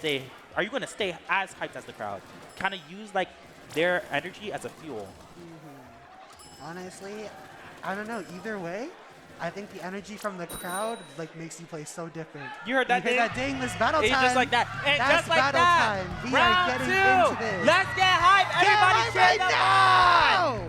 stay as hyped as the crowd? Kind of use like their energy as a fuel. Honestly, I don't know. Either way, I think the energy from the crowd like makes you play so different. You heard that You hear ding? that ding? This battle It's time. just like that. And That's just like battle that. time. We Round are getting 2. into this. Let's get hype. Everybody cheer them on. now!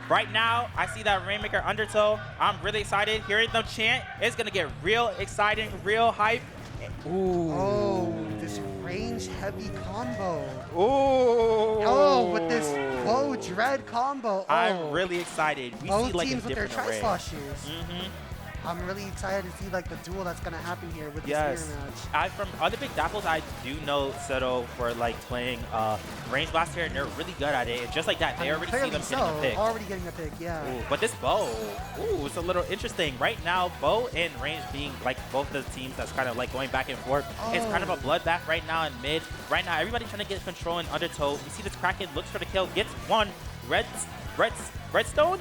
Right now, I see that Rainmaker undertow. I'm really excited. Hearing them chant, it's going to get real exciting, real hype. Ooh. Oh, this range-heavy combo. Ooh. Oh, with this low dread combo. Oh. I'm really excited. We Both see like teams a with their different array. tri-slaw shoes. Mm-hmm. I'm really excited to see like the duel that's gonna happen here with Yes. this mirror match. From other big Dapples, I do know Seto for like playing Range Blaster, and they're really good at it. And just like that, they already see them getting a pick. Already getting a pick, yeah. Ooh, but this Bow, it's a little interesting. Right now, Bow and Range being like both the teams that's kind of like going back and forth. It's kind of a bloodbath right now in mid. Right now, everybody's trying to get control in undertow. You see this Kraken looks for the kill, gets one. Redstone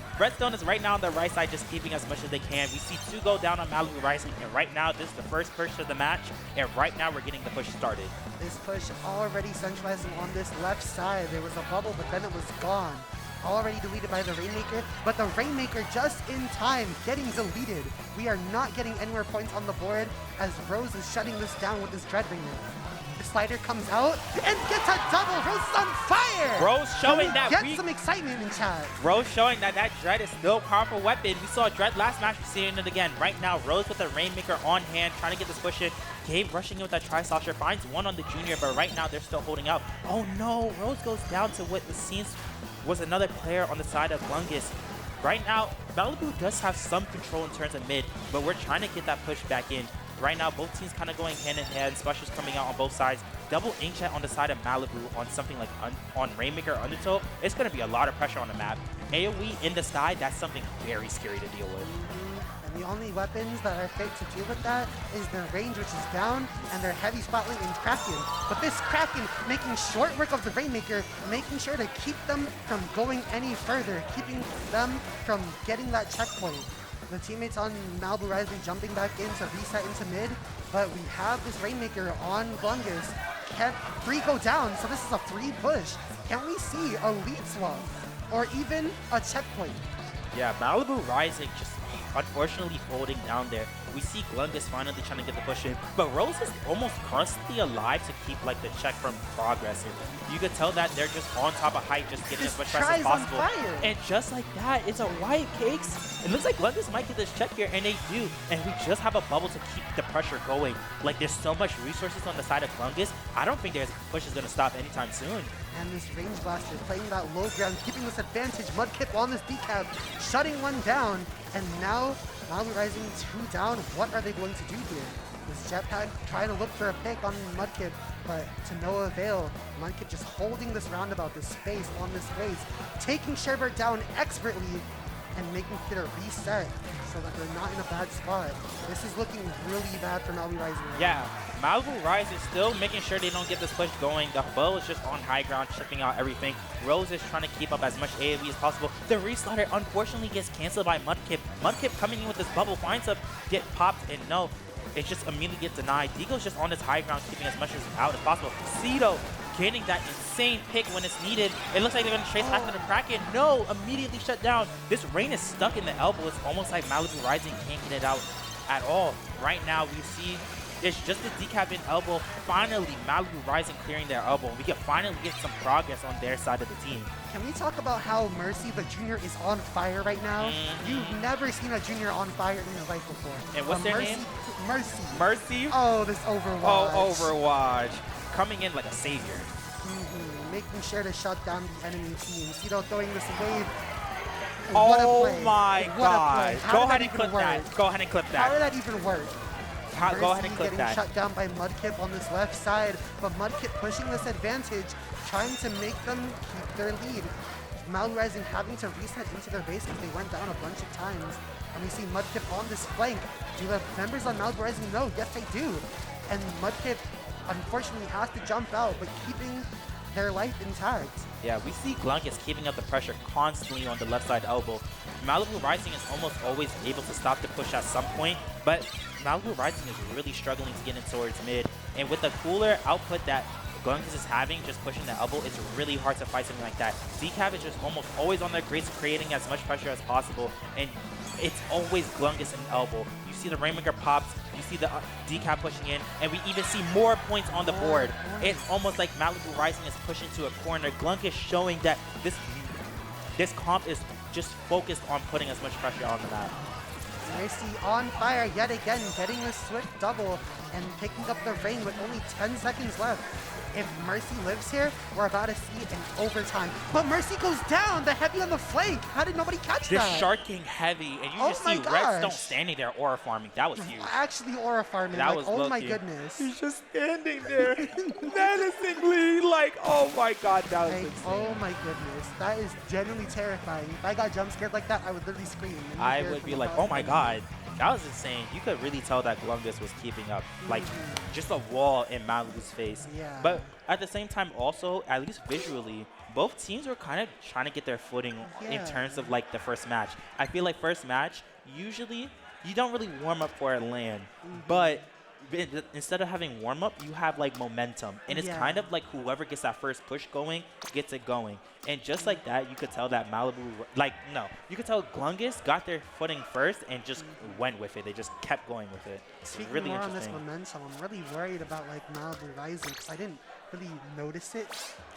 is right now on the right side, just keeping as much as they can. We see 2 go down on Malibu Rising, and right now this is the first push of the match, and right now we're getting the push started. This push already centralizing on this left side. There was a bubble, but then it was gone. Already deleted by the Rainmaker, but the Rainmaker just in time getting deleted. We are not getting anywhere points on the board as Rose is shutting this down with this Dread Ringer. The slider comes out and gets a double. Rose is on fire. Rose showing that get some excitement in chat. Rose showing that Dread is still a powerful weapon. We saw Dread last match. We're seeing it again. Right now, Rose with the Rainmaker on hand, trying to get this push in. Gabe rushing in with that Tri-Slasher, finds one on the Junior, but right now they're still holding out. Oh no, Rose goes down to what it seems was another player on the side of Glungus. Right now, Malibu does have some control in terms of mid, but we're trying to get that push back in. Right now, both teams kind of going hand in hand. Specials coming out on both sides. Double Inkjet on the side of Malibu on something like on Rainmaker Undertow. It's going to be a lot of pressure on the map. AoE in the sky, that's something very scary to deal with. And the only weapons that are fit to deal with that is their range, which is down, and their heavy spotlight in Kraken. But this Kraken making short work of the Rainmaker, making sure to keep them from going any further, keeping them from getting that checkpoint. The teammates on Malibu Rising jumping back in to reset into mid, but we have this Rainmaker on Glungus. Can 3 go down, so this is a 3 push. Can we see a lead swap or even a checkpoint? Yeah, Malibu Rising just unfortunately holding down there. We see Glungus finally trying to get the push in, but Rose is almost constantly alive to keep like the check from progressing. You could tell that they're just on top of height, just getting as much press as possible. And just like that, it's a white cakes. It looks like Glungus might get this check here, and they do. And we just have a bubble to keep the pressure going. Like there's so much resources on the side of Glungus. I don't think their push is gonna stop anytime soon. And this Range Blaster playing that low ground, keeping this advantage. Mudkip on this decap, shutting one down. And now, Malibu Rising 2 down. What are they going to do here? This Jetpack trying to look for a pick on Mudkip, but to no avail. Mudkip just holding this roundabout, this space on this race, taking Sherbert down expertly and making it a reset so that they're not in a bad spot. This is looking really bad for Malibu Rising right now. Malibu Rising is still making sure they don't get this push going. The bow is just on high ground, chipping out everything. Rose is trying to keep up as much AoE as possible. The reslider unfortunately gets canceled by Mudkip. Mudkip coming in with this bubble, finds up, get popped, and no, it just immediately gets denied. Deagle's just on this high ground, keeping as much as out as possible. Cedo getting that insane pick when it's needed. It looks like they're going to chase after the Kraken. No, immediately shut down. This rain is stuck in the elbow. It's almost like Malibu Rising can't get it out at all. Right now, we see it's just the decap in elbow. Finally, Malibu Rising clearing their elbow. We can finally get some progress on their side of the team. Can we talk about how Mercy, the junior, is on fire right now? You've never seen a junior on fire in your life before. And what's their name? Mercy. Mercy? Oh, this Overwatch. Oh, Overwatch. Coming in like a savior. Making sure to shut down the enemy team. Cedo throwing this wave. Oh my gosh. Go ahead and clip that. Go ahead and clip that. How did that even work? Go ahead and clip that. Getting shut down by Mudkip on this left side, but Mudkip pushing this advantage, trying to make them keep their lead. Malibu Rising having to reset into their base because they went down a bunch of times. And we see Mudkip on this flank. Do the members on Malibu Rising know? Yes, they do. And Mudkip unfortunately has to jump out, but keeping their life intact. Yeah, we see Glungus keeping up the pressure constantly on the left side elbow. Malibu Rising is almost always able to stop the push at some point, but Malibu Rising is really struggling to get in towards mid. And with the cooler output that glungus is having, just pushing the elbow, it's really hard to fight something like that. Decap is just almost always on their grace, creating as much pressure as possible, and it's always glungus and elbow. You see the Rainmaker pops, you see the Decap pushing in, and we even see more points on the board. It's almost like Malibu Rising is pushing to a corner. Glungus showing that this comp is just focused on putting as much pressure on the map. Mercy on fire yet again, getting a swift double and picking up the rain with only 10 seconds left. If Mercy lives here, we're about to see an overtime. But Mercy goes down, the heavy on the flank. How did nobody catch that? This Shark King heavy, and you just see Redstone standing there aura farming. That was huge. Actually aura farming. That like, was oh my lucky. goodness. He's just standing there menacingly, like, oh my god, that was insane. Oh my goodness, that is genuinely terrifying. If I got jump scared like that, I would literally scream. I would be like, oh my god. That was insane. You could really tell that Glungus was keeping up. Like, just a wall in Malibu's face. Yeah. But at the same time, also, at least visually, both teams were kind of trying to get their footing in terms of, like, the first match. I feel like first match, usually, you don't really warm up for a LAN. But instead of having warm up, you have like momentum, and it's kind of like whoever gets that first push going gets it going. And just like that, you could tell that Malibu, you could tell Glungus got their footing first and just went with it. They just kept going with it. Speaking really more on interesting. this momentum, I'm really worried about like Malibu Rising because I didn't really notice it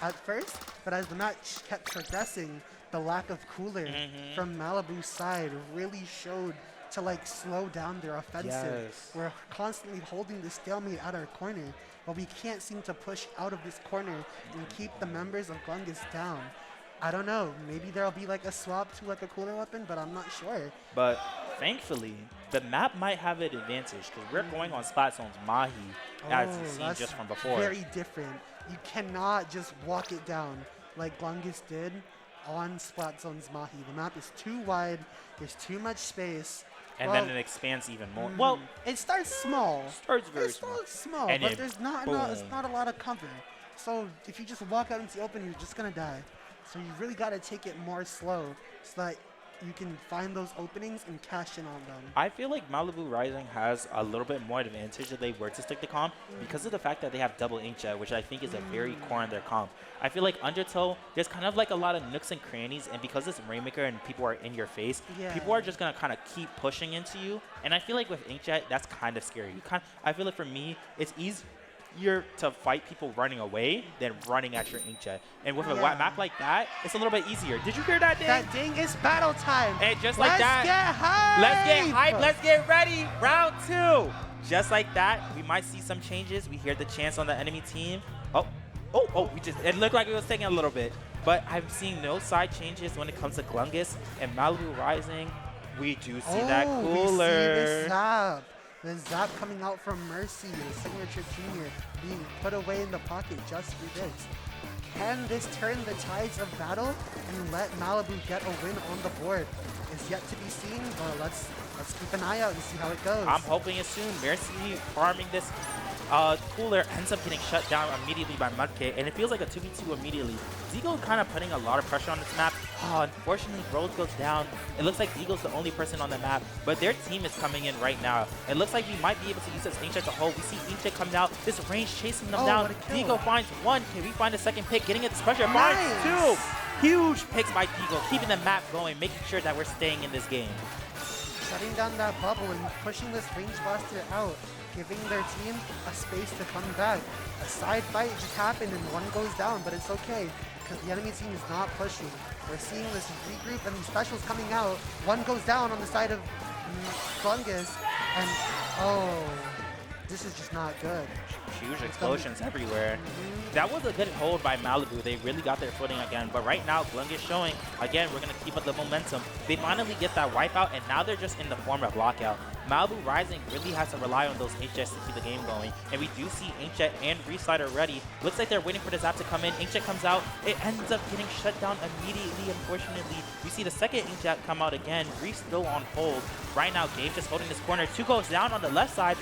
at first, but as the match kept progressing, the lack of cooler from Malibu's side really showed to like slow down their offensive. Yes. We're constantly holding the stalemate at our corner, but we can't seem to push out of this corner and keep the members of Glungus down. I don't know, maybe there'll be like a swap to like a cooler weapon, but I'm not sure. But thankfully, the map might have an advantage because we're going on Splat Zone's Mahi, as you've seen just from before. Very different. You cannot just walk it down like Glungus did on Splat Zone's Mahi. The map is too wide, there's too much space. And then it expands even more. Well, it starts small. Starts very small, and but there's not a lot of cover. So if you just walk out into the open, you're just gonna die. So you really gotta take it more slow so that you can find those openings and cash in on them. I feel like Malibu Rising has a little bit more advantage if they were to stick to comp because of the fact that they have double inkjet, which I think is a very core in their comp. I feel like Undertow, there's kind of like a lot of nooks and crannies, and because it's Rainmaker and people are in your face, people are just gonna kind of keep pushing into you. And I feel like with inkjet, that's kind of scary. I feel like for me, it's easier to fight people running away than running at your inkjet. And with a map like that, it's a little bit easier. Did you hear that ding? That ding is battle time. And just like that, let's get hype. let's get hype. Let's get ready. Round 2. Just like that, we might see some changes. We hear the chants on the enemy team. It looked like it was taking a little bit. But I'm seeing no side changes when it comes to Glungus and Malibu Rising. We do see that cooler. We see the zap coming out from Mercy, the signature junior, being put away in the pocket just for this. Can this turn the tides of battle and let Malibu get a win on the board? Is yet to be seen, but let's keep an eye out and see how it goes. I'm hoping it soon. Mercy farming this cooler ends up getting shut down immediately by Mudkip, and it feels like a 2v2 immediately. Deagle kind of putting a lot of pressure on this map. Unfortunately, Rose goes down. It looks like Deagle's the only person on the map, but their team is coming in right now. It looks like we might be able to use this Inkjet to hold. We see Inkjet coming out. This range chasing them down. Deagle finds one. Can we find a second pick? Getting it this pressure. Finds two. Huge picks by Deagle, keeping the map going, making sure that we're staying in this game. Shutting down that bubble and pushing this range blaster out, giving their team a space to come back. A side fight just happened and one goes down, but it's okay because the enemy team is not pushing. We're seeing this regroup and these specials coming out. One goes down on the side of Glungus, and this is just not good. Huge explosions everywhere. That was a good hold by Malibu. They really got their footing again. But right now, Glungus showing, again, we're going to keep up the momentum. They finally get that wipeout, and now they're just in the form of lockout. Malibu Rising really has to rely on those Inkjets to keep the game going. And we do see Inkjet and Reslider ready. Looks like they're waiting for the zap to come in. Inkjet comes out. It ends up getting shut down immediately, unfortunately. We see the second Inkjet come out again. Reese still on hold. Right now, Gabe just holding this corner. 2 goes down on the left side.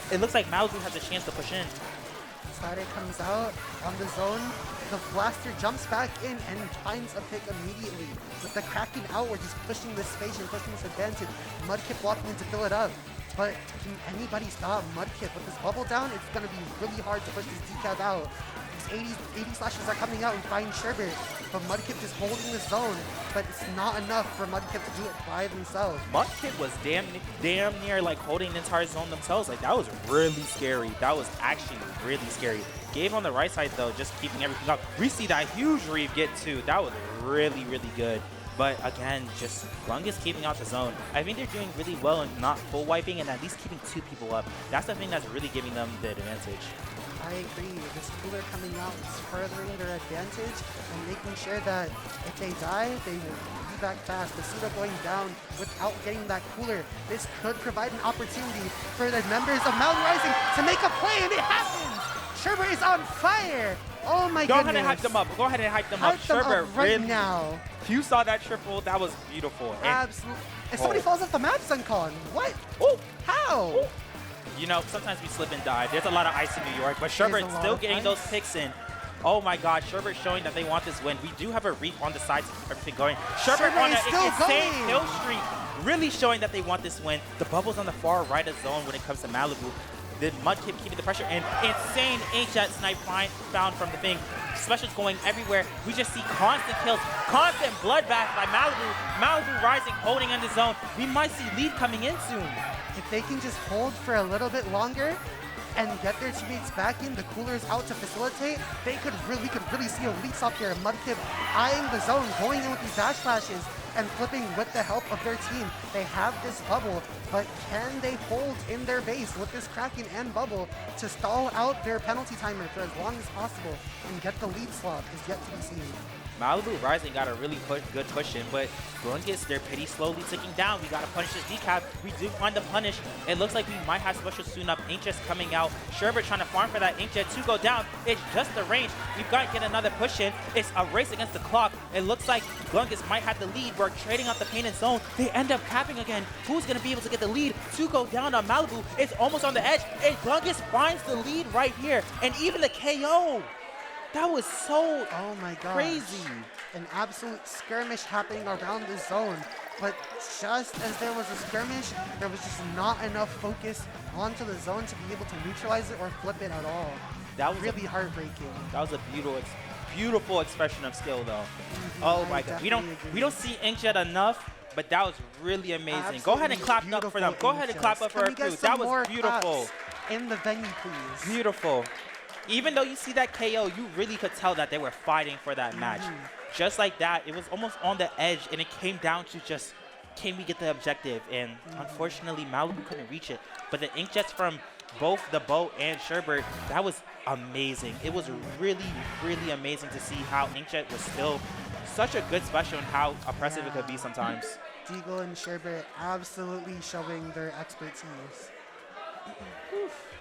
It looks like Malibu has a chance to push in. Slider comes out on the zone. The blaster jumps back in and finds a pick immediately. With the Kraken out, we're just pushing this space and pushing this advantage. Mudkip walking in to fill it up. but can anybody stop Mudkip? With this bubble down, it's going to be really hard to push this decaf out. These 80 slashes are coming out and find Sherbert, but Mudkip just holding the zone, but it's not enough for Mudkip to do it by themselves. Mudkip was damn near like holding the entire zone themselves. Like that was really scary. That was actually really scary. Gabe on the right side though, just keeping everything up. We see that huge reave get too. That was really, really good. But again, just glungus keeping out the zone. I think they're doing really well in not full wiping and at least keeping 2 people up. That's the thing that's really giving them the advantage. I agree. This cooler coming out is furthering their advantage and making sure that if they die, they will be back fast. The Suda going down without getting that cooler. This could provide an opportunity for the members of Mountain Rising to make a play, and it happens! Sherbert is on fire! Oh my goodness. Go ahead and hype them up. Go ahead and hype them up. Sherbert right now. You saw that triple. That was beautiful. Absolutely. If somebody falls off the map, Suncon. What? Oh, how? Ooh. You know, sometimes we slip and die. There's a lot of ice in New York, but Sherbert still getting those picks in. Oh my God, Sherbert showing that they want this win. We do have a reap on the sides, everything going. Sherbert on an insane kill streak, really showing that they want this win. The bubbles on the far right of zone when it comes to Malibu. The Mudkip keeping the pressure, and insane H-Jet snipe found from the thing. Specials going everywhere. We just see constant kills, constant bloodbath by Malibu. Malibu rising, holding in the zone. We might see lead coming in soon. If they can just hold for a little bit longer and get their teammates back in, the coolers out to facilitate, we could really see a lead stop there. Mudkip eyeing the zone, going in with these dash flashes and flipping with the help of their team. They have this bubble, but can they hold in their base with this Kraken and bubble to stall out their penalty timer for as long as possible and get the lead slot is yet to be seen. Malibu Rising got a really good push in, but glungus, their pity slowly ticking down. We got to punish this decap. We do find the punish. It looks like we might have special soon up. Inkjet's coming out. Sherbert trying to farm for that Inkjet to go down. It's just the range. We've got to get another push in. It's a race against the clock. It looks like glungus might have the lead. We're trading out the paint and zone. They end up capping again. Who's going to be able to get the lead to go down on Malibu? It's almost on the edge. And glungus finds the lead right here. And even the KO. That was so crazy. An absolute skirmish happening around the zone. But just as there was a skirmish, there was just not enough focus onto the zone to be able to neutralize it or flip it at all. That was really heartbreaking. That was a beautiful expression of skill, though. Oh my God. We don't see Inkjet enough, but that was really amazing. Absolutely. Go ahead and clap up for them. Go ahead and clap up for her crew. That was beautiful. In the venue, please. Beautiful. Even though you see that KO, you really could tell that they were fighting for that match. Just like that, it was almost on the edge, and it came down to just, can we get the objective? And unfortunately, Malibu couldn't reach it. But the Inkjets from both the boat and Sherbert, that was amazing. It was really, really amazing to see how Inkjet was still such a good special and how oppressive it could be sometimes. Deagle and Sherbert absolutely showing their expertise.